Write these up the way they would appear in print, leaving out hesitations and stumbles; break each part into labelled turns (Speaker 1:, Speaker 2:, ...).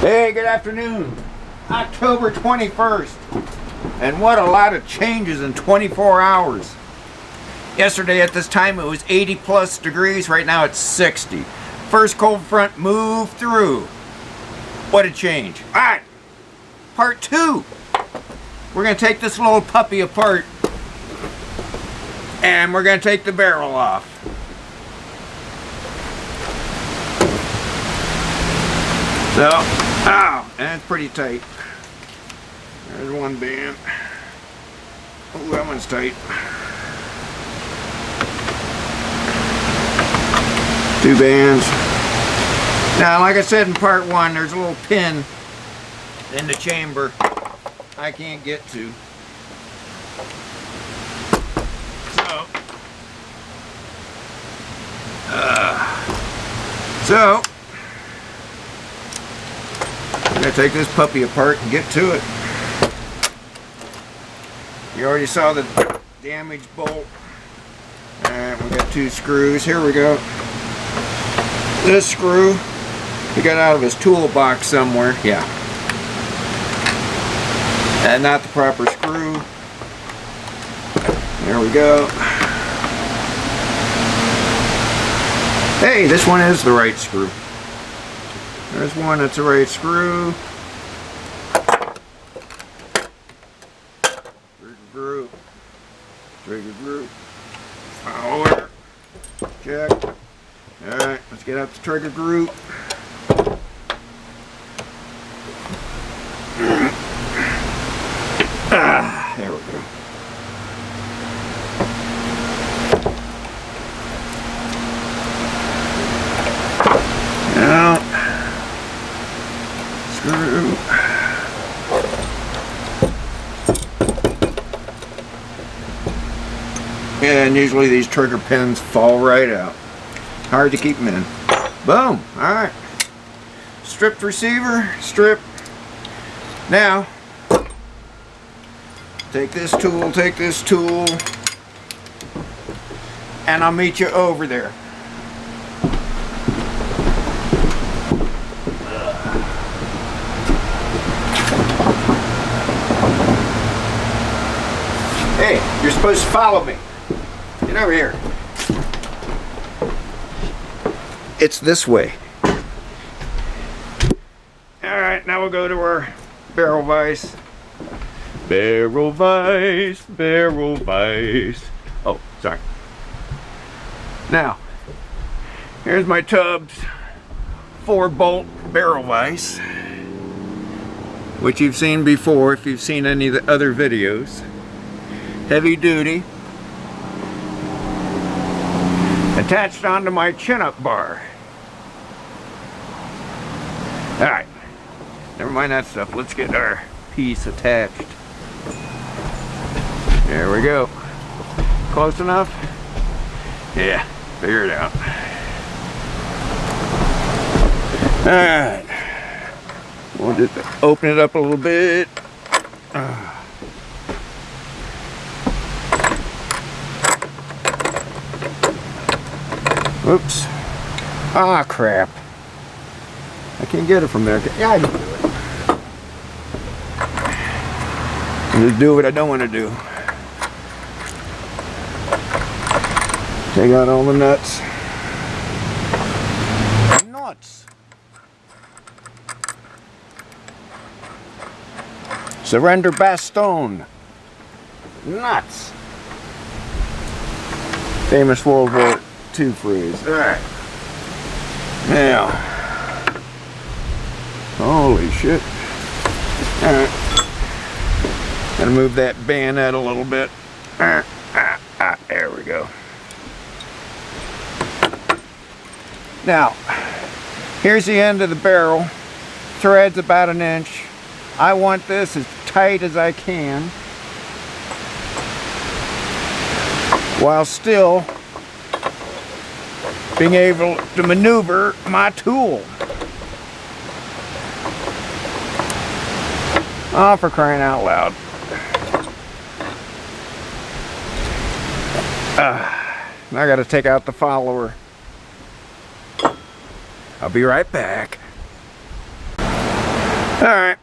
Speaker 1: Hey, good afternoon. October 21st. And what a lot of changes in 24 hours. Yesterday at this time it was 80 plus degrees. Right now it's 60. First cold front moved through. What a change. Alright, part 2. We're going to take this little puppy apart. And we're going to take the barrel off. So, and it's pretty tight. There's one band. Oh, that one's tight. 2 bands. Now, like I said in part 1, there's a little pin in the chamber I can't get to. So, I'm going to take this puppy apart and get to it. You already saw the damaged bolt. Alright, we got 2 screws. Here we go. This screw, he got out of his toolbox somewhere. Yeah. And not the proper screw. There we go. Hey, this one is the right screw. There's one that's the right screw. Trigger group. Power. Check. Alright, let's get out the trigger group. There we go. Now, screw. And usually these trigger pins fall right out. Hard to keep them in. Boom. Alright. Stripped receiver. Strip. Now, take this tool, and I'll meet you over there. Hey, you're supposed to follow me. Get over here. It's this way. Alright, now we'll go to our barrel vise. Barrel vise, barrel vise. Oh, sorry. Now, here's my Tubbs 4-bolt barrel vise, which you've seen before if you've seen any of the other videos. Heavy duty. Attached onto my chin-up bar. Alright, never mind that stuff. Let's get our piece attached. There we go. Close enough? Yeah, figure it out. Alright. We'll just open it up a little bit. Oops. Ah, crap. I can't get it from there. Yeah, I can do it. I'll just do what I don't want to do. Take out all the nuts. Nuts. Surrender Bastogne. Nuts. Famous World War II phrase. Alright. Now. Holy shit. Alright. Gotta move that band out a little bit. There we go. Now, here's the end of the barrel. Thread's about 1 inch. I want this as tight as I can, while still being able to maneuver my tool. Oh, for crying out loud. Now I gotta take out the follower. I'll be right back. Alright,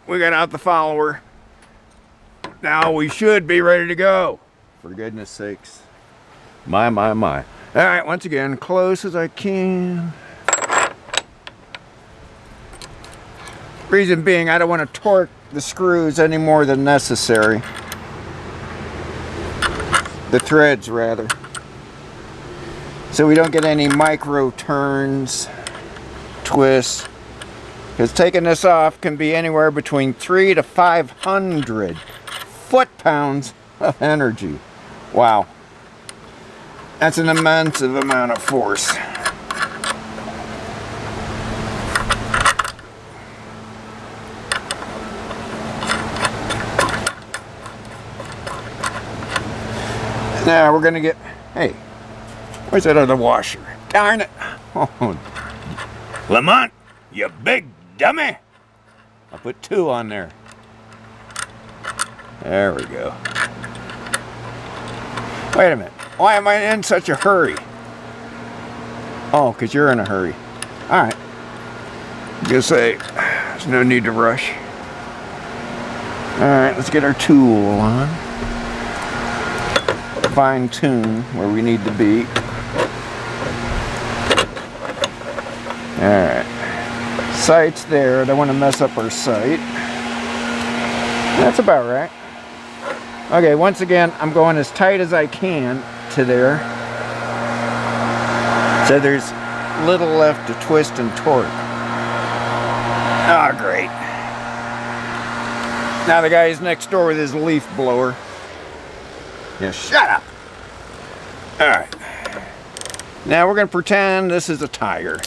Speaker 1: we got out the follower. Now we should be ready to go. For goodness sakes. My. Alright, once again, close as I can. Reason being, I don't want to torque the screws any more than necessary. The threads, rather. So we don't get any micro turns, twists. Because taking this off can be anywhere between 300 to 500 foot-pounds of energy. Wow. That's an immense amount of force. Now we're going to get, hey, where's that other washer? Darn it. Oh, Lamont, you big dummy. I'll put 2 on there. There we go. Wait a minute. Why am I in such a hurry? Oh, because you're in a hurry. Alright. Just say, there's no need to rush. Alright, let's get our tool on. Fine tune where we need to be. Alright. Sight's there. I don't want to mess up our sight. That's about right. Okay, once again, I'm going as tight as I can to there. So there's little left to twist and torque. Ah, great. Now the guy's next door with his leaf blower. Yeah, shut up. Alright. Now we're going to pretend this is a tire.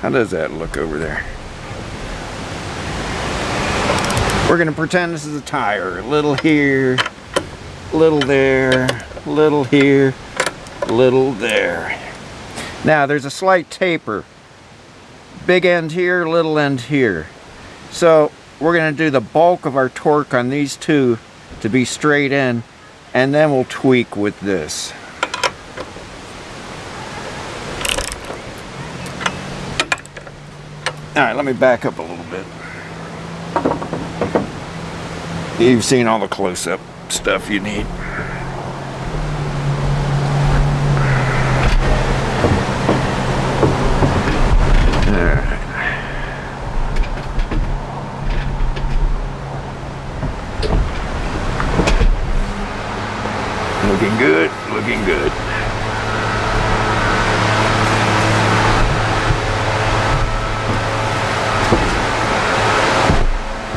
Speaker 1: How does that look over there? We're going to pretend this is a tire. A little here, a little there, a little here, a little there. Now there's a slight taper. Big end here, little end here. So we're going to do the bulk of our torque on these two to be straight in, and then we'll tweak with this. Alright, let me back up a little bit. You've seen all the close-up stuff you need. Alright. Looking good, looking good.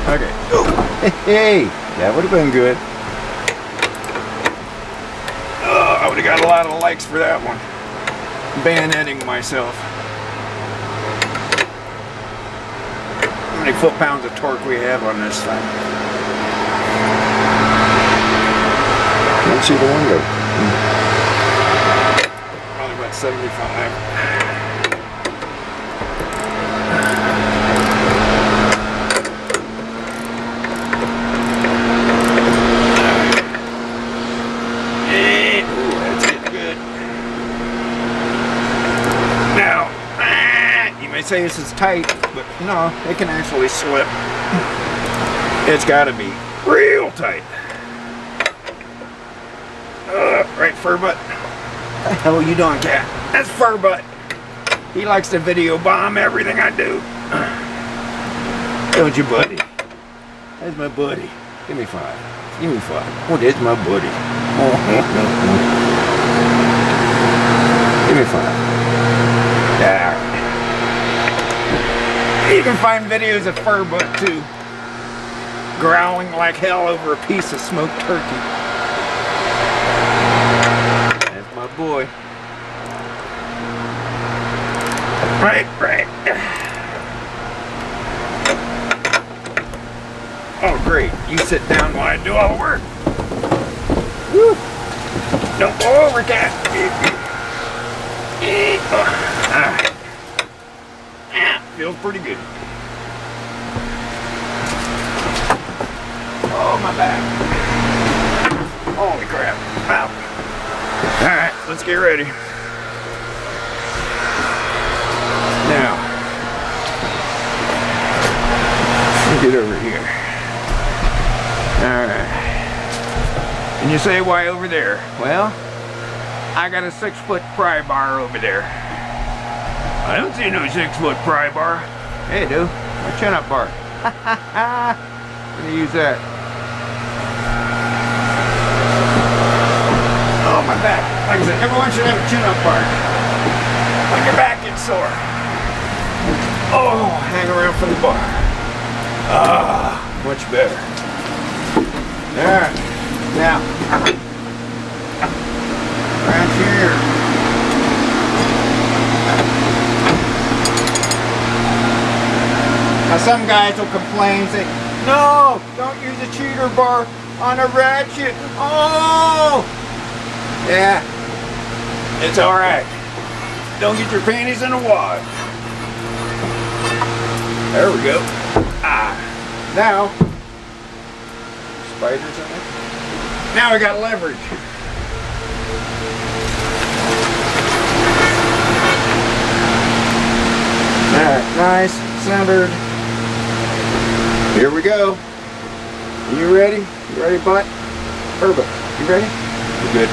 Speaker 1: Okay. Oh. Hey, that would have been good. I would have got a lot of likes for that one. Bayoneting myself. How many foot-pounds of torque we have on this thing? Can't see the window. Probably about 75. Say this is tight, but no, it can actually slip. It's got to be real tight. Right, Furbutt? What the hell are you doing, cat? That's Furbutt. He likes to video bomb everything I do. Don't you, buddy? That's my buddy. Give me 5. Give me 5. Oh, there's my buddy. Give me 5. Yeah. You can find videos of Furbutt too, growling like hell over a piece of smoked turkey. That's my boy. Right. Oh great, you sit down while I do all the work. Woo. Don't go over, cat. Feels pretty good. Oh, my back. Holy crap. Wow. Alright, let's get ready. Now, Get over here. Alright. And you say, why over there? Well, I got a 6-foot pry bar over there. I don't see no 6-foot pry bar. Hey, dude, my chin-up bar. I'm gonna use that. Oh, my back. Like I said, everyone should have a chin-up bar. When your back gets sore. Oh, hang around for the bar. Ah, much better. Alright, now, right here. Now some guys will complain, say, no, don't use a cheater bar on a ratchet. Oh! Yeah, it's alright. Don't get your panties in a wad. There we go. Ah, now, spiders in there. Now we got leverage. Alright, nice, centered. Here we go. You ready? You ready, butt? Herbert, you ready? You're good.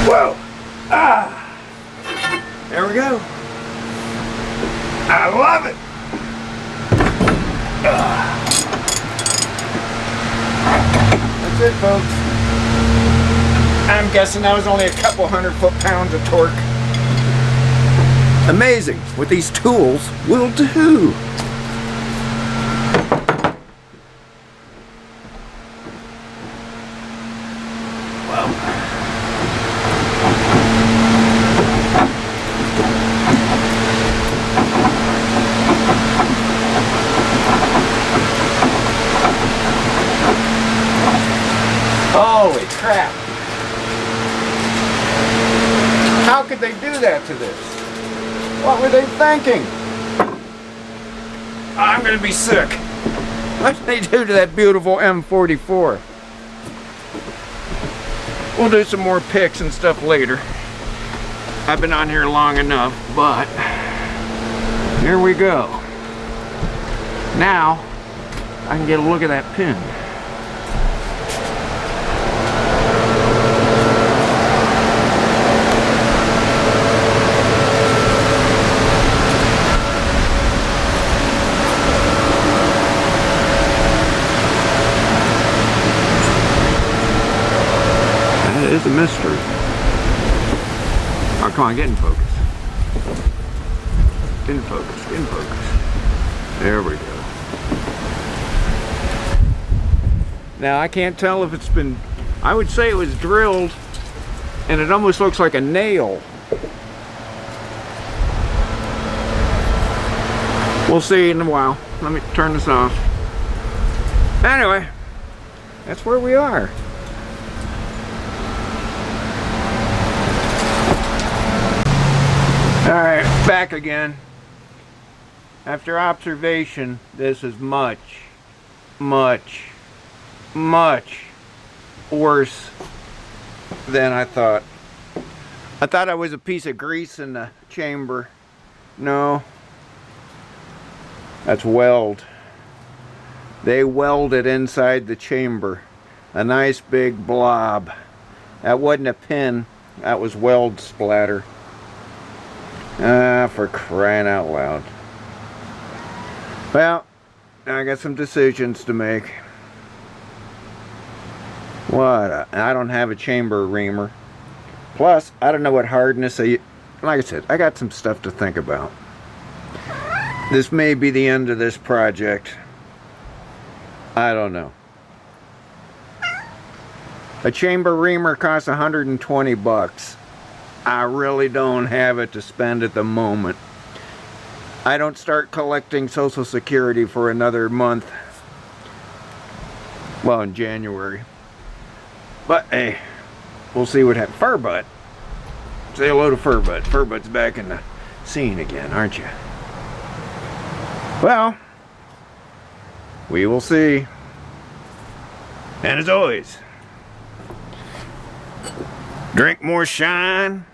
Speaker 1: Whoa! Ah! There we go. I love it. That's it, folks. I'm guessing that was only a couple 100 foot-pounds of torque. Amazing what these tools will do. Wow. Holy crap. How could they do that to this? What were they thinking? I'm gonna be sick. What did they do to that beautiful M44? We'll do some more pics and stuff later. I've been on here long enough, but here we go. Now, I can get a look at that pin. It's a mystery. Oh, come on, get in focus. Get in focus, get in focus. There we go. Now, I can't tell if it's been, I would say it was drilled, and it almost looks like a nail. We'll see in a while. Let me turn this off. Anyway, that's where we are. Alright, back again. After observation, this is much, much, much worse than I thought. I thought I was a piece of grease in the chamber. No. That's weld. They welded inside the chamber. A nice big blob. That wasn't a pin. That was weld splatter. For crying out loud. Well, I got some decisions to make. I don't have a chamber reamer. Plus, I don't know what hardness like I said, I got some stuff to think about. This may be the end of this project. I don't know. A chamber reamer costs 120 bucks. I really don't have it to spend at the moment. I don't start collecting Social Security for another month. Well, in January. But hey, we'll see what happens. Furbutt. Say hello to Furbutt. Furbutt's back in the scene again, aren't you? Well, we will see. And as always, drink more shine.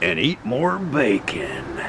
Speaker 1: and eat more bacon.